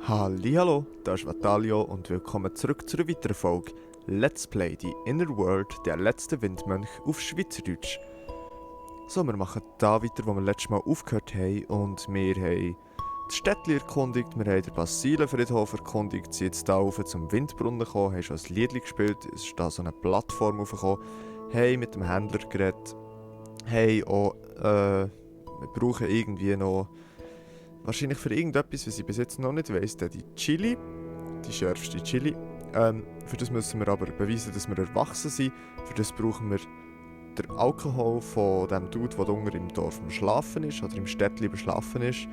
Hallihallo, das ist Vatalio und willkommen zurück zu einer weiteren Folge Let's Play die Inner World, der letzte Windmönch auf Schweizerdeutsch. So, wir machen da weiter, wo wir letztes Mal aufgehört haben und wir haben das Städtchen erkundigt, wir haben den Basilenfriedhof erkundigt, sind jetzt hier rauf zum Windbrunnen gekommen, haben schon ein Liedchen gespielt, es ist da so eine Plattform raufgekommen, haben mit dem Händler geredet, haben auch, wir brauchen irgendwie noch wahrscheinlich für irgendetwas, was ich bis jetzt noch nicht weiss, die Chili, die schärfste Chili. Für das müssen wir aber beweisen, dass wir erwachsen sind. Für das brauchen wir den Alkohol von dem Dude, der unten im Dorf schlafen ist, oder im Städtchen schlafen ist.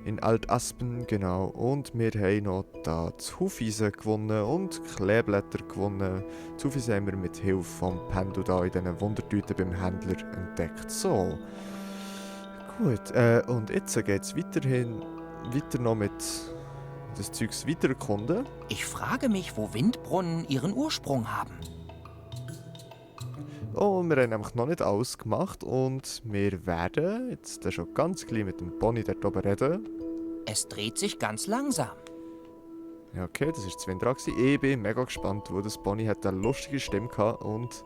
In Altaspen, genau. Und wir haben noch da das Hufeisen gewonnen und Kleeblätter gewonnen. Das Hufeisen haben wir mit Hilfe vom Pendu da in diesen Wundertüten beim Händler entdeckt. So. Gut, und jetzt geht es weiter noch mit das Zeugs weiter erkunden. Ich frage mich, wo Windbrunnen ihren Ursprung haben. Oh, wir haben nämlich noch nicht alles gemacht und wir werden jetzt schon ganz klein mit dem Pony dort oben reden. Es dreht sich ganz langsam. Ja, okay, das war Sven dran. Ich bin mega gespannt, wo das Pony hat eine lustige Stimme gehabt und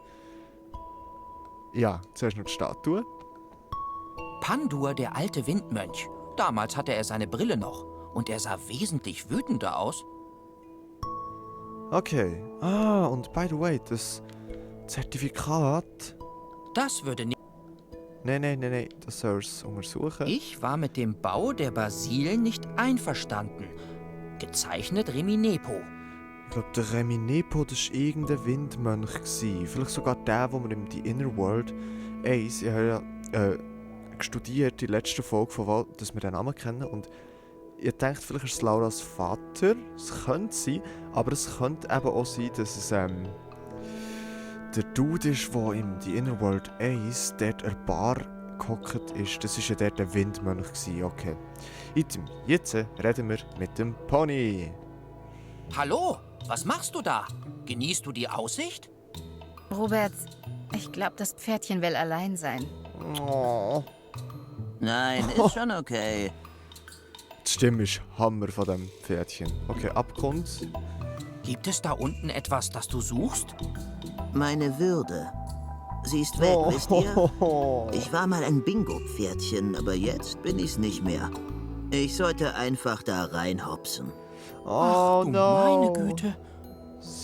ja, zuerst noch die Statue. Pandur, der alte Windmönch. Damals hatte er seine Brille noch und er sah wesentlich wütender aus. Okay, und by the way, das Zertifikat... Das würde nicht... Nein, das sollst du untersuchen. Ich war mit dem Bau der Basilen nicht einverstanden. Gezeichnet Reminepo. Ich glaube, der Reminepo, das war irgendein Windmönch. Vielleicht sogar der, wo wir in die Inner World 1, ich habe ja studiert, die letzte Folge von Wald, dass wir den Namen kennen. Und ich denke, vielleicht ist es Lauras Vater. Es könnte sein, aber es könnte eben auch sein, dass es der Dude ist, der in die Inner World 1 dort an der Bar gehockt ist. Das war ja dort der Windmönch. Okay. Jetzt reden wir mit dem Pony. Hallo, was machst du da? Genießt du die Aussicht? Robert, ich glaube, das Pferdchen will allein sein. Oh. Nein, ist schon okay. Die Stimme ist Hammer von dem Pferdchen. Okay, abkommt. Gibt es da unten etwas, das du suchst? Meine Würde. Sie ist weg, wisst ihr? Ich war mal ein Bingo-Pferdchen, aber jetzt bin ich's nicht mehr. Ich sollte einfach da reinhopsen. Oh, du no. meine Güte.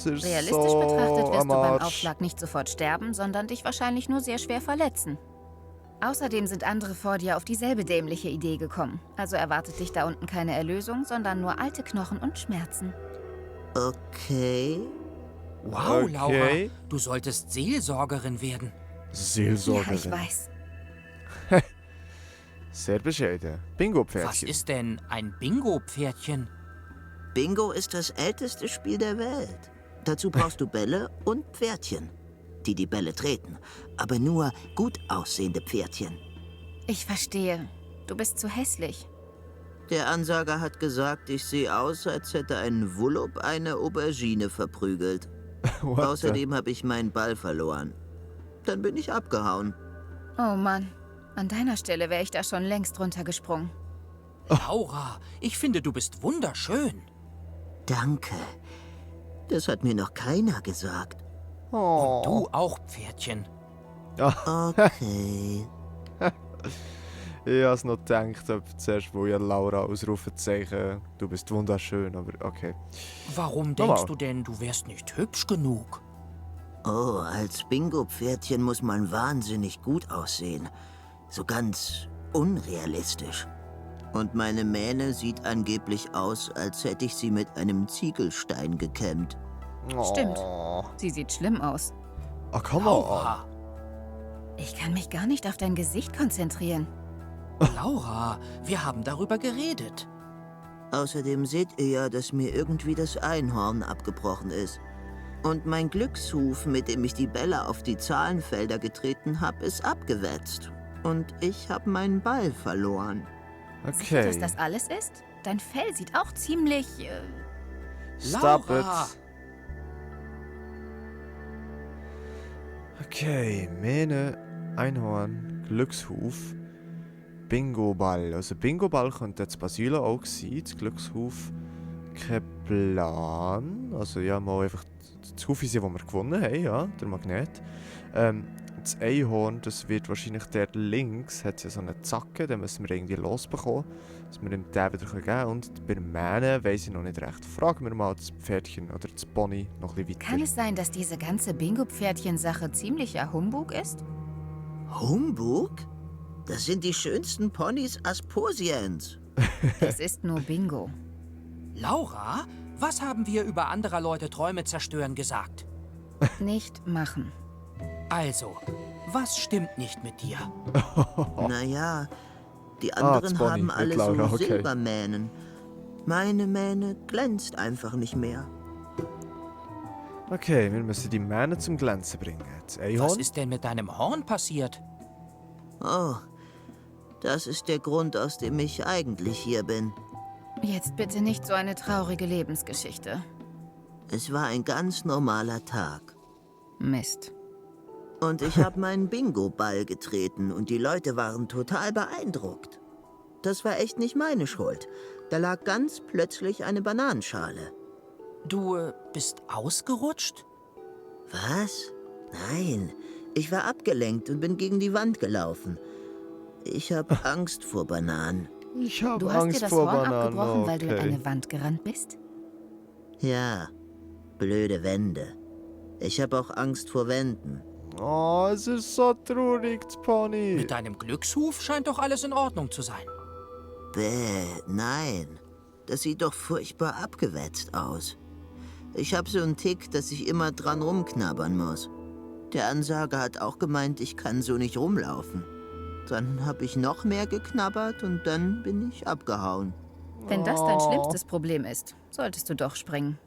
Realistisch betrachtet wirst du beim Aufschlag nicht sofort sterben, sondern dich wahrscheinlich nur sehr schwer verletzen. Außerdem sind andere vor dir auf dieselbe dämliche Idee gekommen. Also erwartet dich da unten keine Erlösung, sondern nur alte Knochen und Schmerzen. Okay. Wow, Okay. Laura, du solltest Seelsorgerin werden. Seelsorgerin. Ja, ich weiß. Sehr bescheiden. Was Bingo-Pferdchen. ist denn ein Bingo-Pferdchen? Bingo ist das älteste Spiel der Welt. Dazu brauchst du Bälle und Pferdchen, die die Bälle treten. Aber nur gut aussehende Pferdchen. Ich verstehe. Du bist zu hässlich. Der Ansager hat gesagt, ich sehe aus, als hätte ein Wullup eine Aubergine verprügelt. What the- Außerdem habe ich meinen Ball verloren. Dann bin ich abgehauen. Oh Mann, an deiner Stelle wäre ich da schon längst runtergesprungen. Laura, ich finde, du bist wunderschön. Danke. Das hat mir noch keiner gesagt. Oh. Du auch, Pferdchen. Okay. Ich habe es noch gedacht, ob zuerst, wo ja Laura Ausrufezeichen, du bist wunderschön, aber okay. Warum Nochmal. denkst du denn, du wärst nicht hübsch genug? Oh, als Bingo-Pferdchen muss man wahnsinnig gut aussehen. So ganz unrealistisch. Und meine Mähne sieht angeblich aus, als hätte ich sie mit einem Ziegelstein gekämmt. Stimmt. Oh. Sie sieht schlimm aus. Ah, come on. Laura, Ich kann mich gar nicht auf dein Gesicht konzentrieren. Laura, wir haben darüber geredet. Außerdem seht ihr ja, dass mir irgendwie das Einhorn abgebrochen ist. Und mein Glückshuf, mit dem ich die Bälle auf die Zahlenfelder getreten habe, ist abgewetzt. Und ich habe meinen Ball verloren. Sicher, Okay. dass das alles ist? Dein Fell sieht auch ziemlich... Stop Laura. it. Okay, Mähne, Einhorn, Glückshuf. Bingo-Ball. Also Bingo-Ball könnte jetzt Basila auch sein. Das Glückshuf kein Plan. Also ja, mal einfach das Huf ist ja, das wir gewonnen haben, ja, der Magnet. Das Einhorn, das wird wahrscheinlich dort links, hat ja so eine Zacke, den müssen wir irgendwie losbekommen, dass wir ihm den wieder geben können. Und bei den Mähnen weiss ich noch nicht recht. Fragen wir mal das Pferdchen oder das Pony noch ein bisschen weiter. Kann es sein, dass diese ganze Bingo-Pferdchen-Sache ziemlicher Humbug ist? Humbug? Das sind die schönsten Ponys Asposiens. Es ist nur Bingo. Laura, was haben wir über anderer Leute Träume zerstören gesagt? Nicht machen. Also, was stimmt nicht mit dir? Naja, die anderen Bonnie haben mit alle Laura, so okay. Silbermähnen. Meine Mähne glänzt einfach nicht mehr. Okay, wir müssen die Mähne zum Glänzen bringen. Das Einhorn? Was ist denn mit deinem Horn passiert? Oh, das ist der Grund, aus dem ich eigentlich hier bin. Jetzt bitte nicht so eine traurige Lebensgeschichte. Es war ein ganz normaler Tag. Mist. Und ich habe meinen Bingo-Ball getreten und die Leute waren total beeindruckt. Das war echt nicht meine Schuld. Da lag ganz plötzlich eine Bananenschale. Du bist ausgerutscht? Was? Nein, ich war abgelenkt und bin gegen die Wand gelaufen. Ich habe Angst vor Bananen. Ich habe Du hast dir Angst das vor Horn Bananen. abgebrochen, weil du in Okay. eine Wand gerannt bist? Ja, blöde Wände. Ich habe auch Angst vor Wänden. Oh, es ist so traurig, das Pony. Mit deinem Glückshuf scheint doch alles in Ordnung zu sein. Bäh, nein. Das sieht doch furchtbar abgewetzt aus. Ich habe so einen Tick, dass ich immer dran rumknabbern muss. Der Ansager hat auch gemeint, ich kann so nicht rumlaufen. Dann habe ich noch mehr geknabbert und dann bin ich abgehauen. Wenn das dein schlimmstes Problem ist, solltest du doch springen.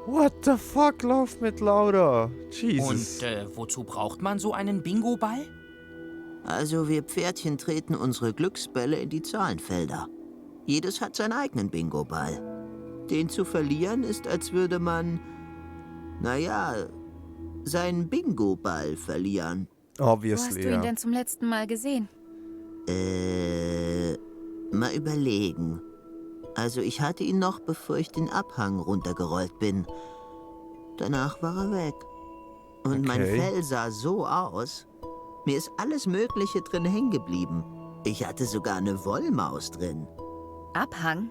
What the fuck läuft mit Laura? Jesus. Und wozu braucht man so einen Bingo-Ball? Also wir Pferdchen treten unsere Glücksbälle in die Zahlenfelder. Jedes hat seinen eigenen Bingo-Ball. Den zu verlieren ist, als würde man, naja, seinen Bingo-Ball verlieren. Wo hast Obviously, du ihn ja. denn zum letzten Mal gesehen? Mal überlegen. Also ich hatte ihn noch, bevor ich den Abhang runtergerollt bin. Danach war er weg. Und mein Okay. Fell sah so aus. Mir ist alles Mögliche drin hängen geblieben. Ich hatte sogar eine Wollmaus drin. Abhang?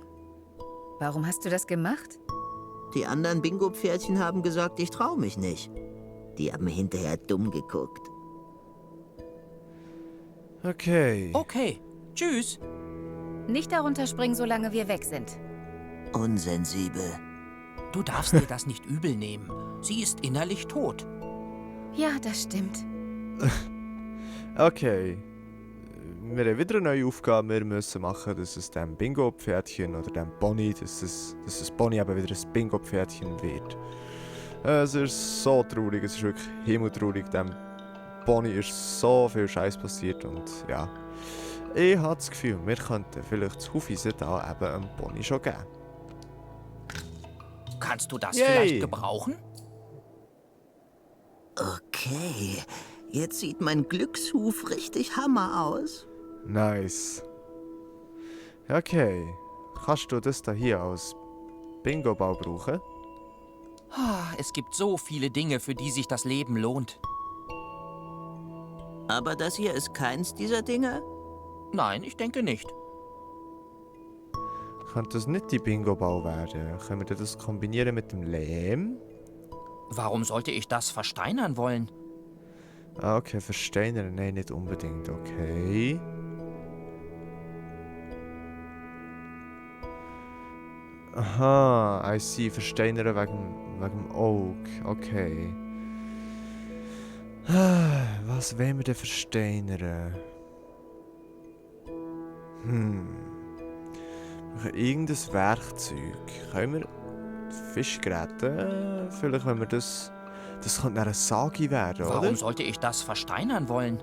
Warum hast du das gemacht? Die anderen Bingo-Pferdchen haben gesagt, ich traue mich nicht. Die haben hinterher dumm geguckt. Okay. Okay, tschüss. Nicht darunter springen, solange wir weg sind. Unsensibel. Du darfst dir das nicht übel nehmen. Sie ist innerlich tot. Ja, das stimmt. Okay. Wir haben wieder eine neue Aufgabe, wir müssen machen, dass es dem Bingo-Pferdchen oder dem Pony, dass das Pony eben wieder ein Bingo-Pferdchen wird. Es ist so traurig, es ist wirklich himmeltraurig. Dem Pony ist so viel Scheiß passiert und ja. Ich habe das Gefühl, wir könnten vielleicht das Hufeisen da eben einem Pony schon geben. Kannst du das Yay. vielleicht gebrauchen? Okay, jetzt sieht mein Glückshuf richtig Hammer aus. Nice. Okay. Kannst du das da hier als Bingo-Ball brauchen? Es gibt so viele Dinge, für die sich das Leben lohnt. Aber das hier ist keins dieser Dinge? Nein, ich denke nicht. Könnte das nicht die Bingo-Ball werden? Können wir das kombinieren mit dem Lehm? Warum sollte ich das versteinern wollen? Ah, okay, versteinern. Nein, nicht unbedingt. Okay. Aha, I see. Versteinern wegen dem Auge. Okay. Was wollen wir denn versteinern? Wir brauchen irgendein Werkzeug. Können wir Fischgräten? Vielleicht, wenn wir das... Das könnte eine Sagi werden, oder? Warum sollte ich das versteinern wollen?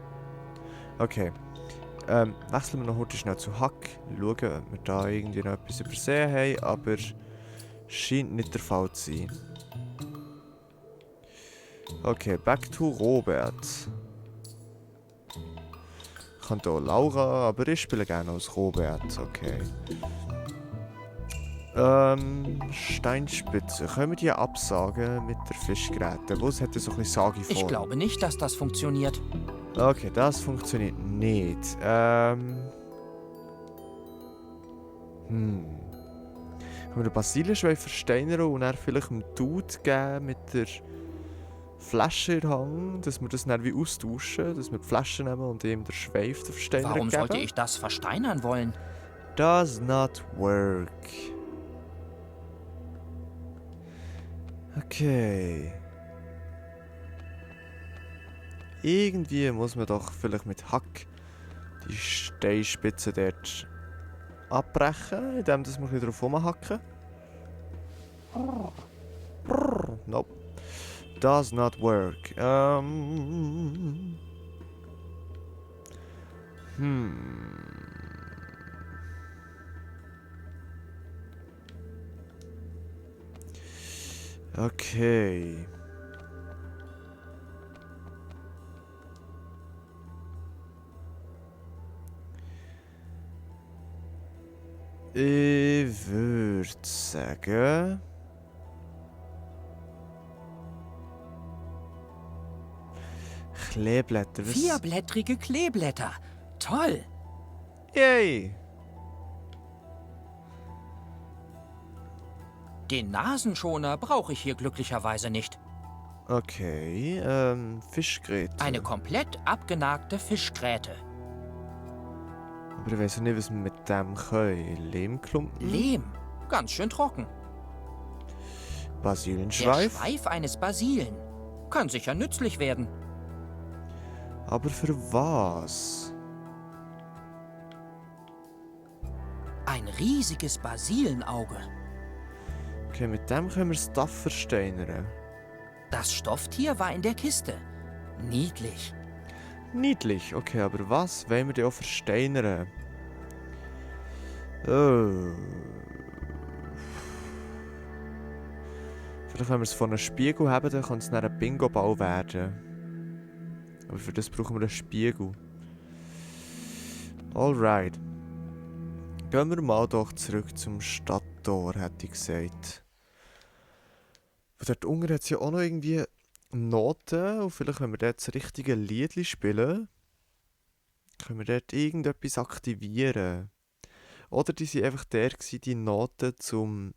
Okay. Wechseln wir noch heute schnell zu Hack. Schauen, ob wir da irgendwie noch etwas übersehen haben, aber scheint nicht der Fall zu sein. Okay, back to Robert. Ich kann hier Laura, aber ich spiele gerne als Robert. Okay. Steinspitze. Können wir die absagen mit der Fischgräte? Wo hat so ein bisschen Sagi-Form? Ich glaube nicht, dass das funktioniert. Okay, das funktioniert nicht. Können wir den Basilisk versteinern und dann vielleicht einem Dude geben mit der Flasche in der Hand, dass wir das dann wie austauschen, dass wir die Flasche nehmen und ihm den Schweif der Versteinerung Warum geben? sollte ich das versteinern wollen? Does not work. Okay. Irgendwie muss man doch vielleicht mit Hack die Steinspitze dort abbrechen, indem dass wir ein bisschen drauf rumhacken. Nope. Does not work. Okay. Ich würde sagen... Kleeblätter. Was? 4-blättrige Kleeblätter. Toll. Yay! Den Nasenschoner brauche ich hier glücklicherweise nicht. Okay, Fischgräte. Eine komplett abgenagte Fischgräte. Aber ich weiß nicht, was wir mit dem können. Lehmklumpen? Lehm. Ganz schön trocken. Der Basilienschweif? Schweif eines Basilen. Kann sicher nützlich werden. Aber für was? Ein riesiges Basilenauge. Okay, mit dem können wir Stuff versteinern. Das Stofftier war in der Kiste. Niedlich. Niedlich, okay, aber was wollen wir denn auch versteinern? Oh. Vielleicht, wenn wir es von einem Spiegel haben, dann kann es dann ein Bingo-Ball werden. Aber für das brauchen wir einen Spiegel. Alright. Gehen wir mal doch zurück zum Stadttor, hätte ich gesagt. Und dort unten hat es ja auch noch irgendwie Noten. Und vielleicht, wenn wir dort das richtige Liedli spielen, können wir dort irgendetwas aktivieren. Oder die waren einfach der, die Noten,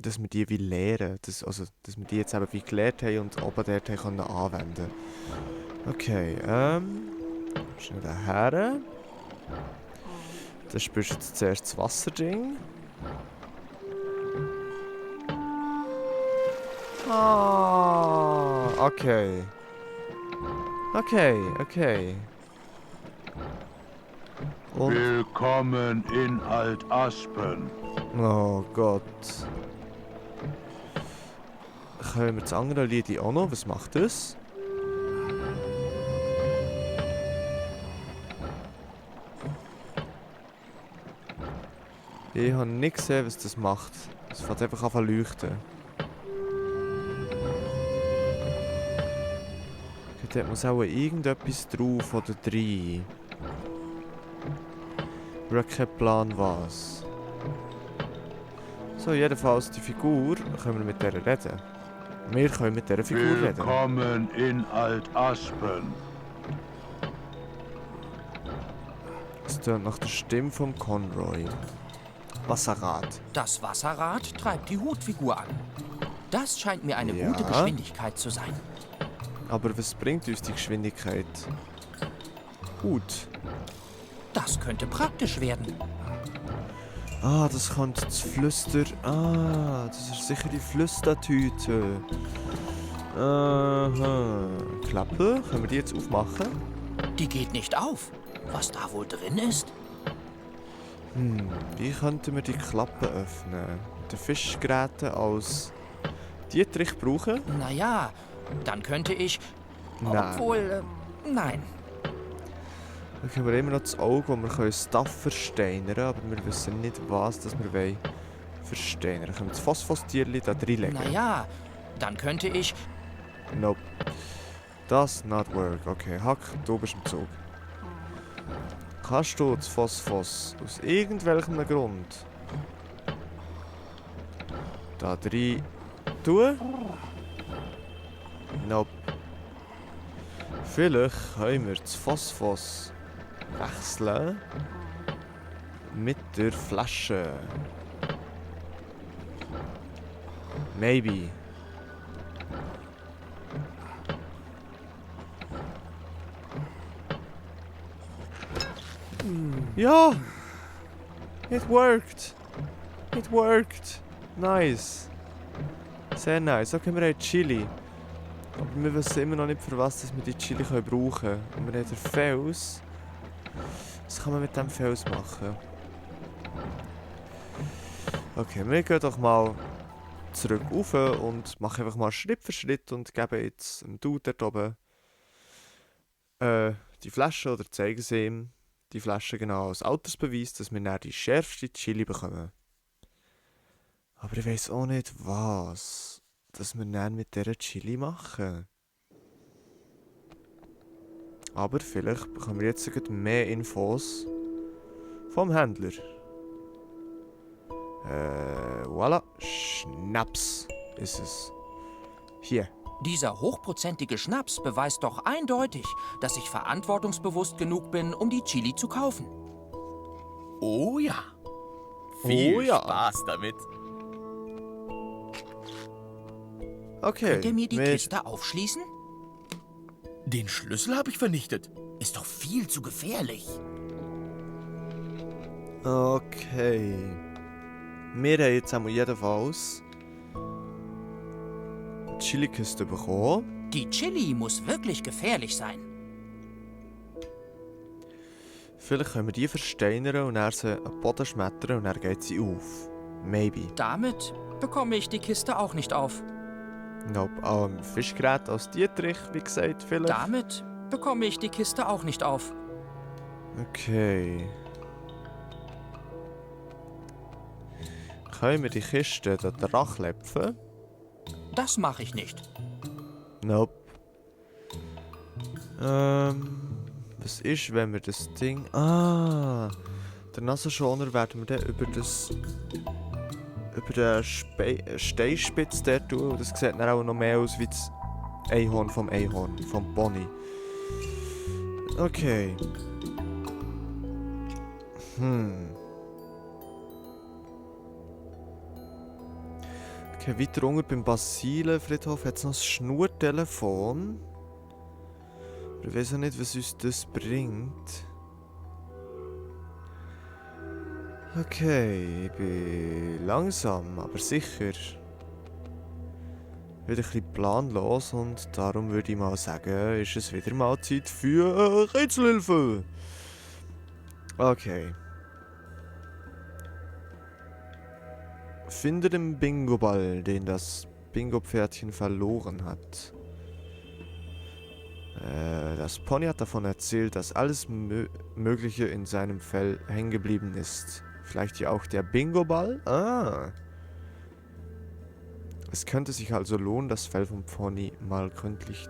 dass wir die wie lernen. Dass wir die jetzt eben wie gelernt haben und oben dort haben anwenden können. Okay, schnell daher. Dann spürst du jetzt zuerst das Wasserding. Ah, okay. Okay. Und... Willkommen in Altaspen. Oh Gott. Können wir das andere Lied auch noch? Was macht das? Ich habe nicht gesehen, was das macht. Es fängt einfach an zu leuchten. Okay, dort muss auch irgendetwas drauf oder rein. Ich habe keinen Plan was. So, jedenfalls die Figur, können wir mit der reden. Wir können mit dieser Figur reden. Willkommen in Altaspen. Es tönt nach der Stimme von Conroy. Wasserrad. Das Wasserrad treibt die Hutfigur an. Das scheint mir eine gute Geschwindigkeit zu sein. Aber was bringt uns die Geschwindigkeit? Hut. Das könnte praktisch werden. Ah, das kommt das Flüster. Ah, das ist sicher die Flüstertüte. Aha. Klappe, können wir die jetzt aufmachen? Die geht nicht auf. Was da wohl drin ist? Wie könnten wir die Klappe öffnen? Die Fischgräte als Dietrich brauchen? Naja, dann könnte ich... Nein. Obwohl, nein. Dann haben wir immer noch das Auge, wo wir Stuff versteinern können, aber wir wissen nicht, was das wir versteinern wollen. Können wir das Phosphostierli da reinlegen? Naja, dann könnte ich... Nope. Das not work. Okay, Hack, du bist im Zug. Kannst du das Phosphos aus irgendwelchem Grund da rein tun? Nope. Vielleicht können wir das Phosphos wechseln mit der Flasche. Maybe. Ja! It worked! It worked! Nice! Sehr nice. Okay, wir haben Chili. Aber wir wissen immer noch nicht, für was wir die Chili brauchen können. Und wir haben den Fels. Was kann man mit dem Fels machen? Okay, wir gehen doch mal zurück rauf und machen einfach mal Schritt für Schritt und geben jetzt dem Dude dort oben die Flasche oder zeigen sie ihm die Flasche genau als Altersbeweis, dass wir dann die schärfste Chili bekommen. Aber ich weiss auch nicht, was dass wir dann mit dieser Chili machen. Aber vielleicht bekommen wir jetzt sogar mehr Infos vom Händler. Voilà. Schnaps ist es. Hier. Dieser hochprozentige Schnaps beweist doch eindeutig, dass ich verantwortungsbewusst genug bin, um die Chili zu kaufen. Oh ja. Viel ja. Spaß damit. Okay. Könnt ihr mir die Kiste aufschließen? Den Schlüssel habe ich vernichtet. Ist doch viel zu gefährlich. Okay. Wir haben jetzt einmal jedenfalls die Chili-Kiste bekommen. Die Chili muss wirklich gefährlich sein. Vielleicht können wir die versteinern und dann sie am Boden schmettern und dann geht sie auf. Maybe. Damit bekomme ich die Kiste auch nicht auf. Nope. Fischgerät aus Dietrich, wie gesagt, vielleicht. Damit bekomme ich die Kiste auch nicht auf. Okay. Können wir die Kiste da drachlepfen? Das mache ich nicht. Nope. Was ist, wenn wir das Ding... der Nasenschoner werden wir dann über den Steinspitz der tun. Und das sieht dann auch noch mehr aus wie das Einhorn, vom Pony. Okay. Okay, weiter unten beim Basilenfriedhof hat es noch ein Schnurtelefon. Aber ich weiß auch nicht, was uns das bringt. Okay, ich bin langsam, aber sicher wieder ein bisschen planlos und darum würde ich mal sagen, ist es wieder mal Zeit für Rätselhilfe. Okay. Finde den Bingo-Ball, den das Bingo-Pferdchen verloren hat. Das Pony hat davon erzählt, dass alles Mögliche in seinem Fell hängen geblieben ist. Vielleicht hier auch der Bingo-Ball? Es könnte sich also lohnen, das Fell vom Pony mal gründlich...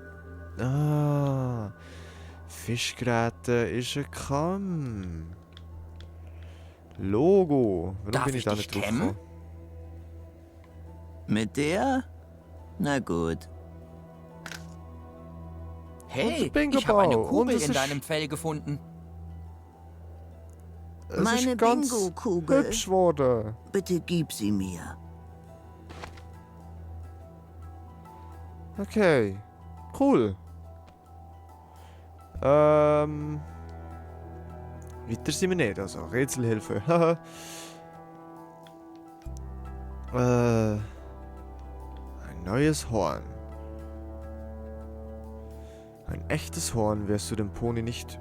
Fischgräte ist ein Kamm. Logo. Warum Darf bin ich da dich nicht drauf kämmen? gekommen? Mit der? Na gut. Hey, Bingo ich habe eine Ball. Und Kugel es in ist- deinem Fell gefunden. Es Meine ist ganz Bingo-Kugel. hübsch geworden. Bitte gib sie mir. Okay. Cool. Weiter sind wir nicht, also Rätselhilfe. Ein neues Horn. Ein echtes Horn wirst du dem Pony nicht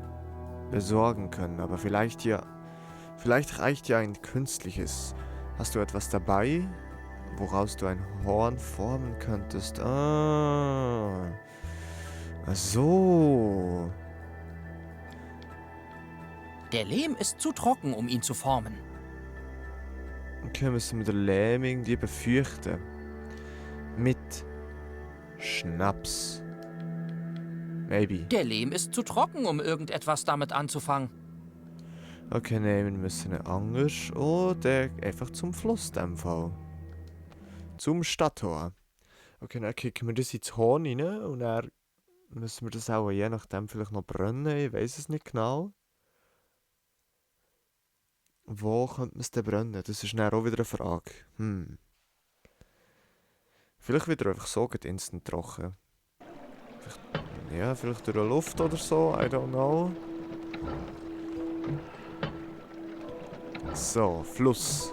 besorgen können, aber vielleicht reicht ja ein künstliches. Hast du etwas dabei, woraus du ein Horn formen könntest? Ach so. Der Lehm ist zu trocken, um ihn zu formen. Okay, müssen wir den Lehm irgendwie befürchten. Mit Schnaps. Maybe. Der Lehm ist zu trocken, um irgendetwas damit anzufangen. Okay, nein, wir müssen nicht anders. Oh, der einfach zum Fluss in dem Fall. Zum Stadttor. Okay, dann kicken wir das ins Horn rein und dann müssen wir das auch je nachdem vielleicht noch brennen. Ich weiß es nicht genau. Wo könnte man es denn brennen? Das ist dann auch wieder eine Frage. Vielleicht wieder einfach so instant trocken. Vielleicht durch die Luft oder so, I don't know. So, Fluss.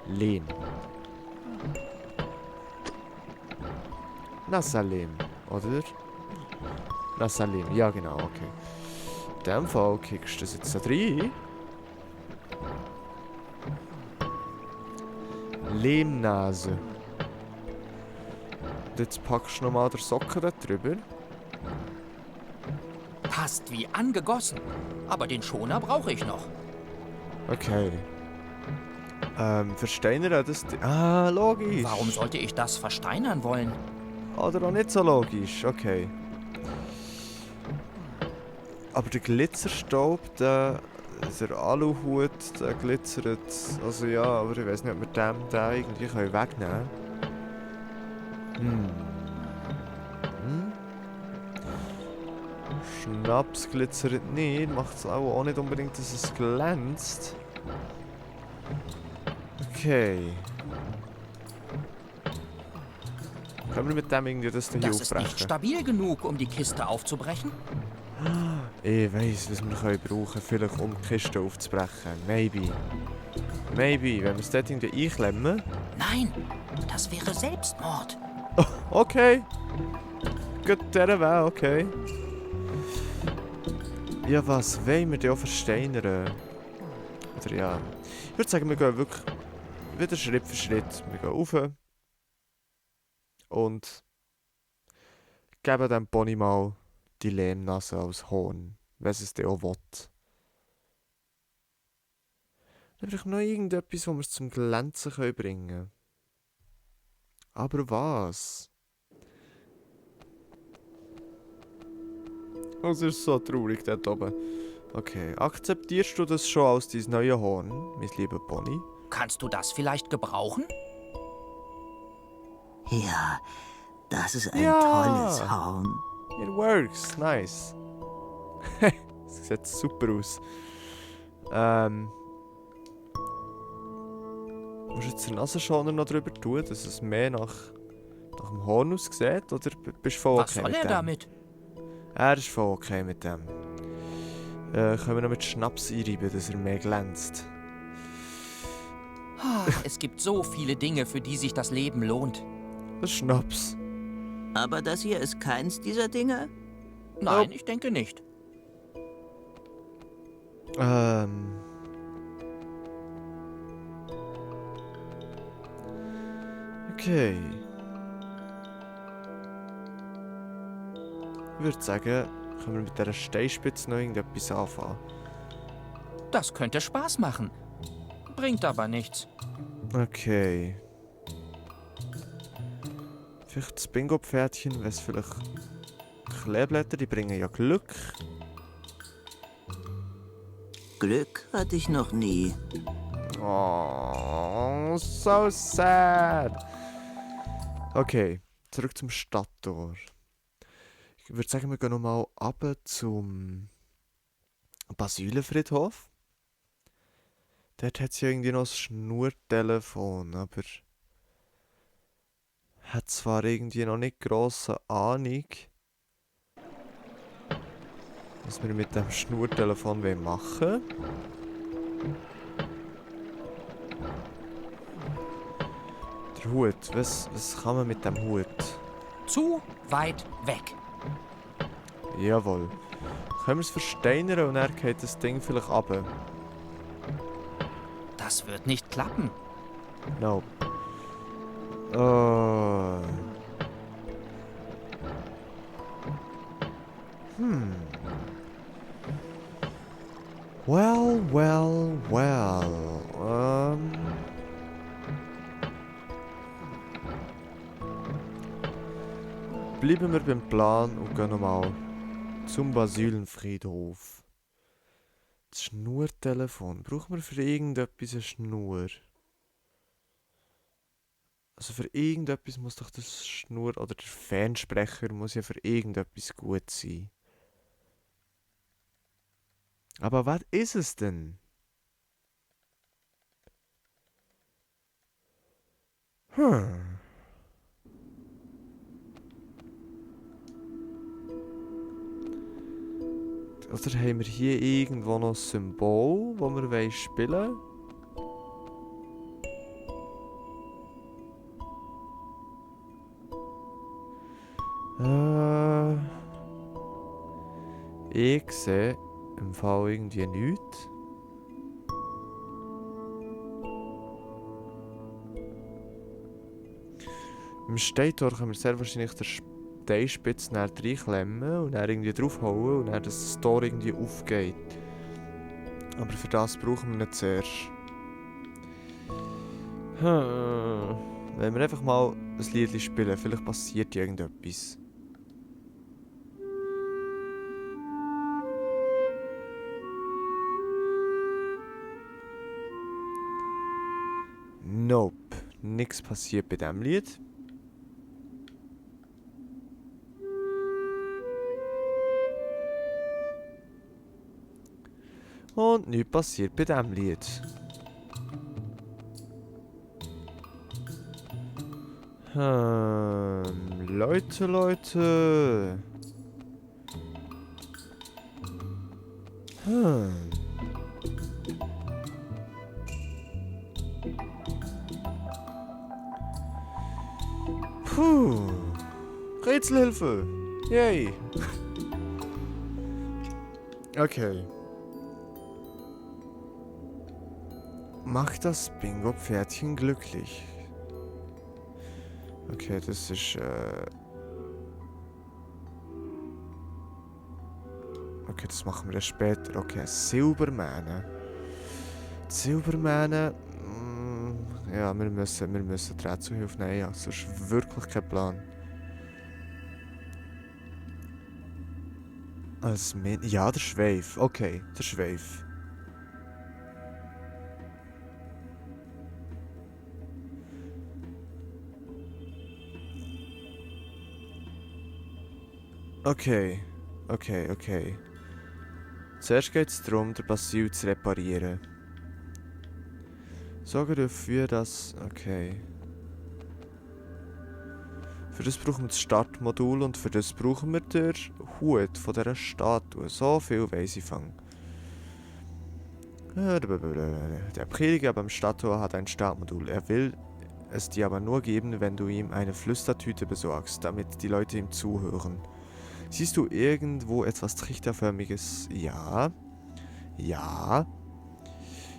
Lehm. Nassalim, oder? Nassalim, ja genau, okay. In dem Fall kickst du das jetzt da rein. Lehmnase. Und jetzt packst du nochmal den Socken da drüber. Passt wie angegossen. Aber den Schoner brauche ich noch. Okay. Versteinern das... Ah, logisch. Warum sollte ich das versteinern wollen? Oder auch nicht so logisch, okay. Aber der Glitzerstaub, der Aluhut, der glitzert. Also ja, aber ich weiß nicht, ob wir den irgendwie wegnehmen können. Schnaps glitzert nicht, macht es auch nicht unbedingt, dass es glänzt. Okay. Können wir mit dem irgendwie das hier Das ist nicht aufbrechen? stabil genug, um die Kiste aufzubrechen. Ich weiss, was wir brauchen können, vielleicht um die Kiste aufzubrechen. Maybe. Maybe, wenn wir es dort irgendwie einklemmen. Nein, das wäre Selbstmord. Okay. Gut, der wäre okay. Ja, was wollen wir denn auch versteinern? Oder ja. Ich würde sagen, wir gehen wirklich wieder Schritt für Schritt. Wir gehen rauf. Und geben dem Pony mal die Lehmnase als Horn, wenn es dir auch will. Dann brauche ich noch irgendetwas, wo wir es zum Glänzen bringen können. Aber was? Es ist so traurig dort oben. Okay, akzeptierst du das schon als dein neues Horn, mein lieber Pony? Kannst du das vielleicht gebrauchen? Ja, das ist ein Ja. tolles Horn. It works, nice. Das sieht super aus. Musst du jetzt den Nasenschoner noch drüber tun, dass es mehr nach dem Horn aussieht? Oder bist du voll Was okay soll mit er dem? damit? Er ist voll okay mit dem. Können wir noch mit Schnaps einreiben, dass er mehr glänzt? Es gibt so viele Dinge, für die sich das Leben lohnt. Das ist Schnaps. Aber das hier ist keins dieser Dinge? Nein, ich denke nicht. Okay. Ich würde sagen, können wir mit dieser Steinspitze noch irgendetwas anfangen. Das könnte Spaß machen. Bringt aber nichts. Okay. Vielleicht das Bingo-Pferdchen, wenn es vielleicht Kleeblätter, die bringen ja Glück. Glück hatte ich noch nie. Oh, so sad. Okay, zurück zum Stadttor. Ich würde sagen, wir gehen nochmal runter zum Basilenfriedhof. Dort hat es ja irgendwie noch ein Schnurtelefon, aber hat zwar irgendwie noch nicht grosse Ahnung, was wir mit dem Schnurtelefon machen wollen. Der Hut, was kann man mit dem Hut? Zu weit weg. Jawohl. Können wir es versteinern und dann geht das Ding vielleicht runter? Das wird nicht klappen. Nope. Oh. Well. Bleiben wir beim Plan und gehen nochmal zum Basilenfriedhof. Das Schnurtelefon. Brauchen wir für irgendetwas eine Schnur? Also für irgendetwas muss doch das Schnur... Oder der Fernsprecher muss ja für irgendetwas gut sein. Aber was ist es denn? Hm. Oder haben wir hier irgendwo noch ein Symbol, das wir spielen wollen? Ich sehe im Fall irgendwie nichts. Im Steintor können wir sehr wahrscheinlich den Steinspitz reinklemmen und dann irgendwie draufhauen und dann das Tor irgendwie aufgeht. Aber für das brauchen wir nicht zuerst. Wenn wir einfach mal ein Lied spielen, vielleicht passiert irgendetwas. Nope, nichts passiert bei diesem Lied. Und nichts passiert bei diesem Lied. Leute. Puh. Rätselhilfe. Yay. Okay. Macht das Bingo-Pferdchen glücklich. Okay, das ist, okay, das machen wir später. Okay, Silbermähne. Silbermähne... Ja, wir müssen die Rätselhilfe nehmen. Ja, sonst wirklich kein Plan. Ja, der Schweif. Okay, der Schweif. Okay. Zuerst geht es darum, den Basil zu reparieren. Sorge dafür, dass... Okay. Für das brauchen wir das Startmodul und für das brauchen wir den Hut von dieser Statue. So viel weiss ich von. Der Prediger beim Statue hat ein Startmodul. Er will es dir aber nur geben, wenn du ihm eine Flüstertüte besorgst, damit die Leute ihm zuhören. Siehst du irgendwo etwas Trichterförmiges? Ja. Ja.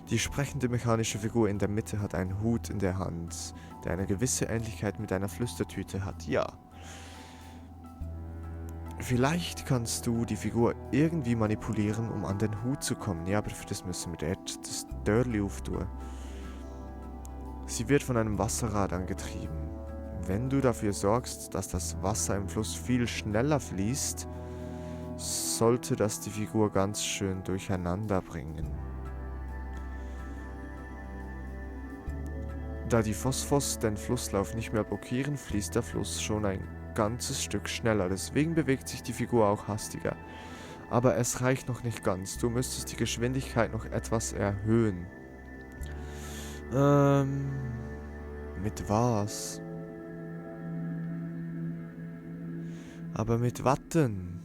Die sprechende mechanische Figur in der Mitte hat einen Hut in der Hand, der eine gewisse Ähnlichkeit mit einer Flüstertüte hat. Ja. Vielleicht kannst du die Figur irgendwie manipulieren, um an den Hut zu kommen. Ja, aber für das müssen wir dort das Dörrli auftun. Sie wird von einem Wasserrad angetrieben. Wenn du dafür sorgst, dass das Wasser im Fluss viel schneller fließt, sollte das die Figur ganz schön durcheinander bringen. Da die Phosphos den Flusslauf nicht mehr blockieren, fließt der Fluss schon ein ganzes Stück schneller. Deswegen bewegt sich die Figur auch hastiger. Aber es reicht noch nicht ganz. Du müsstest die Geschwindigkeit noch etwas erhöhen. Mit was? Aber mit was denn?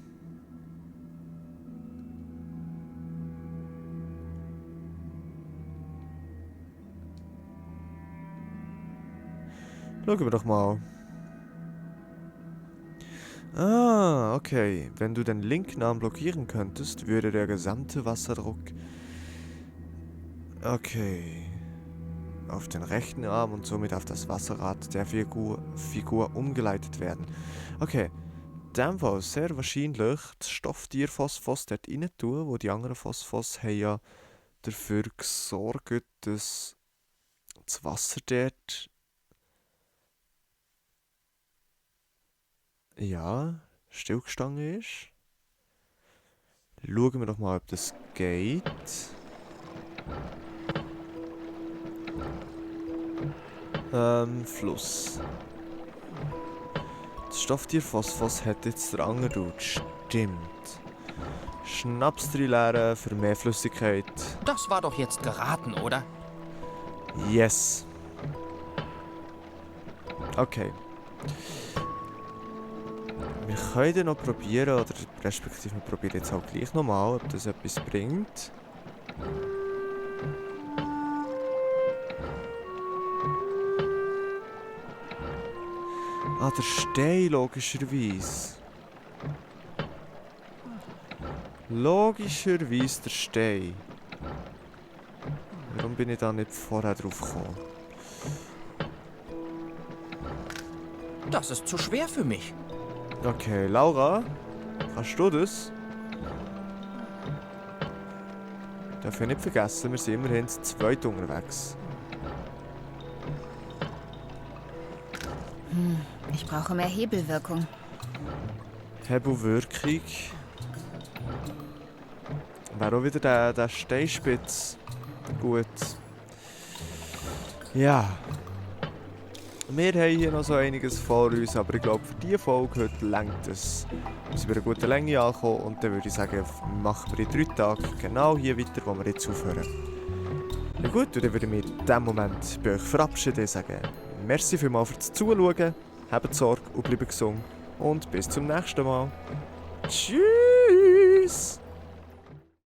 Schauen wir doch mal. Ah, okay. Wenn du den linken Arm blockieren könntest, würde der gesamte Wasserdruck... Okay. Auf den rechten Arm und somit auf das Wasserrad der Figur umgeleitet werden. Okay. In dem Fall sehr wahrscheinlich das Stofftier Phosphos dort rein tun, wo die anderen Phosphos haben ja dafür gesorgt, dass das Wasser dort... Ja, stillgestanden ist. Schauen wir doch mal, ob das geht. Fluss. Das Stofftier Phosphos hat jetzt den anderen Dude. Stimmt. Schnaps drin leeren für mehr Flüssigkeit. Das war doch jetzt geraten, oder? Yes. Okay. Wir können noch probieren, oder respektive wir probieren jetzt auch gleich nochmal, ob das etwas bringt. Ah, der Stein, logischerweise. Logischerweise der Stein. Warum bin ich da nicht vorher drauf gekommen? Das ist zu schwer für mich. Okay, Laura, kannst du das? Darf ich nicht vergessen, wir sind immerhin zu zweit unterwegs. Ich brauche mehr Hebelwirkung. Hebelwirkung. Wäre auch wieder der Steinspitz. Gut. Ja. Wir haben hier noch so einiges vor uns, aber ich glaube, für diese Folge heute reicht es. Wir sind bei einer guten Länge angekommen und dann würde ich sagen, machen wir in 3 Tagen genau hier weiter, wo wir jetzt aufhören. Na gut, und dann würde ich mich in diesem Moment bei euch verabschieden und sagen, merci vielmals fürs Zuschauen, habt Sorge und bleibt gesund und bis zum nächsten Mal. Tschüss!